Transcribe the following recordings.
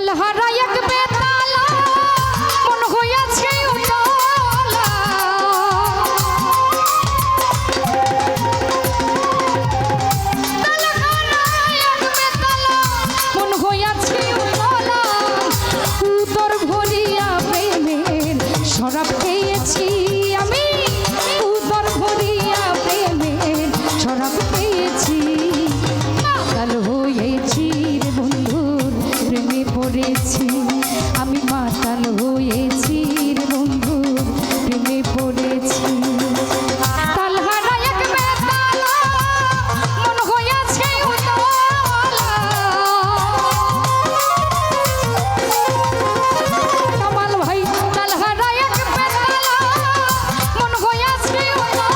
তালহারা এক বেতালা মন হইয়াছে উতলা তালহারা এক বেতালা মন হইয়াছে উতলা উদর ভরিয়া প্রেমের শরাব খেয়েছি আমি উদর ভরিয়া প্রেমের শরাব খেয়েছি মাতাল হয়েছি রে বন্ধুর প্রেমে পড়েছি আমি মাতাল হয়েছি রে বন্ধুর প্রেমে পড়েছি তালহারা এক বেতালা মন হইয়াছে উতলা কামাল ভাই তালহারা এক বেতালা মন হইয়াছে উতলা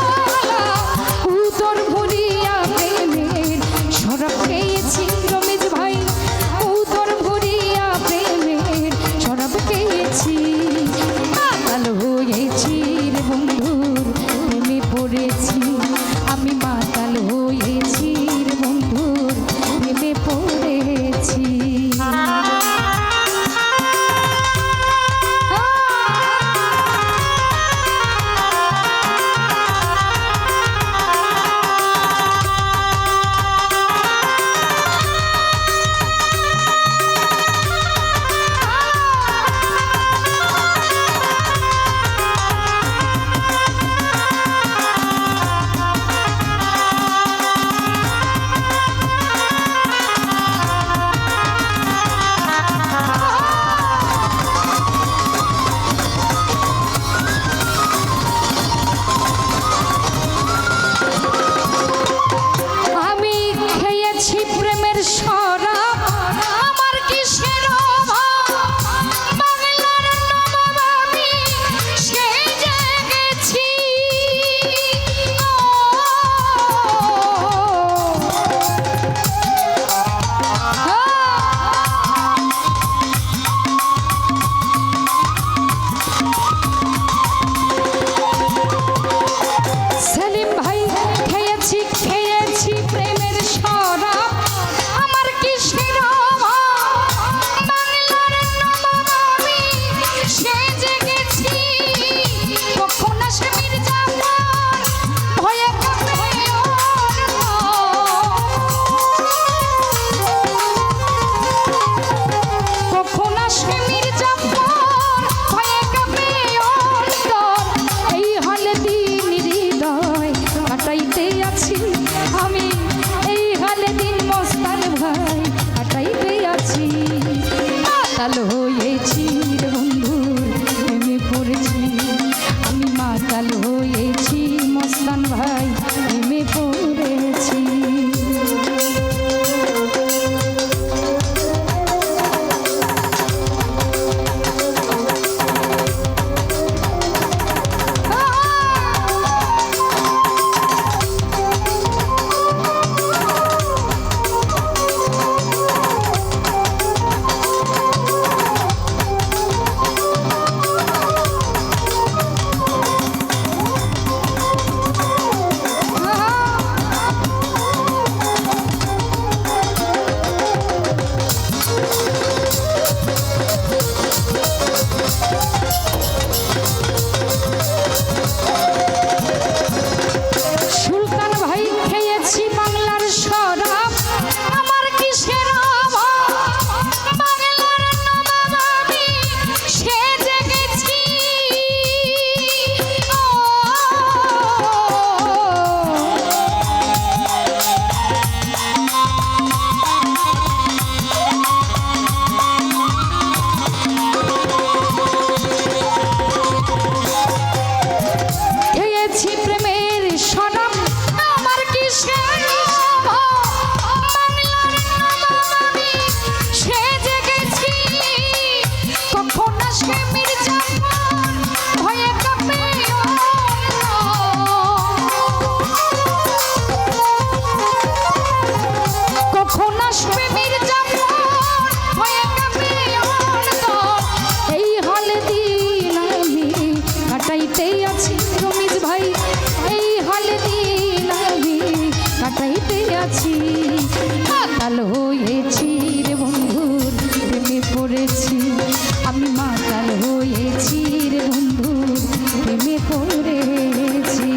উদর ভরিয়া প্রেমের শরাব খেয়েছি রমেশ ভাই উদর ভরিয়া প্রেমের শরাব খেয়েছি মাতাল হয়েছি রে বন্ধুর প্রেমে পড়েছি আমি মাতাল হয়েছি রে বন্ধুর প্রেমে পড়েছি আমি খেয়েছি প্রেমের শরাব আমার কিসের অভাব বাংলার নবাব আমি সেই জেগেছি সেলিম ভাই খেয়েছি প্রেমের শরাব আমার কিসের অভাব বাংলার নবাব আমি সেই জেগেছি কখন আসে মির্জাফর ভয়ে কাঁপে কখন আসে মির্জাফর ভয়ে কাঁপে অন্তর এই হলে দিন হৃদয় কাটাইতে আছি আমি এই হালে দিন মস্তান ভাই কাটাইতে আছি মাতাল হয়েছি রে বন্ধুর প্রেমে পড়েছি আমি মাতাল হয়েছি মস্তান ভাই প্রেমে পড়েছি সুলতান ভাই খেয়েছি বাংলার শরাব আমার কিসের অভাব বাংলার নবাব আমি সে জেগেছি খেয়েছি প্রেমের শরাব আমার কিসের অভাব বাংলার নবাব আমি সে জেগেছি কখন আসে মির্জাফর ভয়ে কাঁপে কখন আসবে মির্জাফর ভয়ে কাঁপে এই হলে দিন আমি কাটাইতে আছি রমেশ ভাই এই হলে দিন আমি কাটাইতে আছি মাতাল হয়েছি রে বন্ধুর প্রেমে পড়ে করেছি, আমি মাতাল হয়েছি রে বন্ধু, প্রেমে পড়েছি।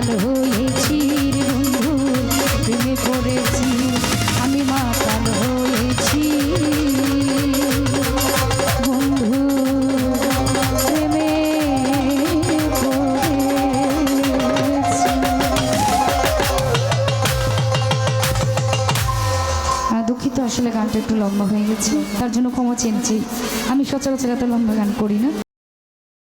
মাতাল হয়েছি রে বন্ধু প্রেমে পড়েছি আমি মাতাল হয়েছি বন্ধু প্রেমে পড়েছি। দুঃখিত, আসলে গানটা একটু লম্বা হয়ে গেছে, তার জন্য ক্ষমা চেয়েছি। আমি সচরাচর এত লম্বা গান করি না।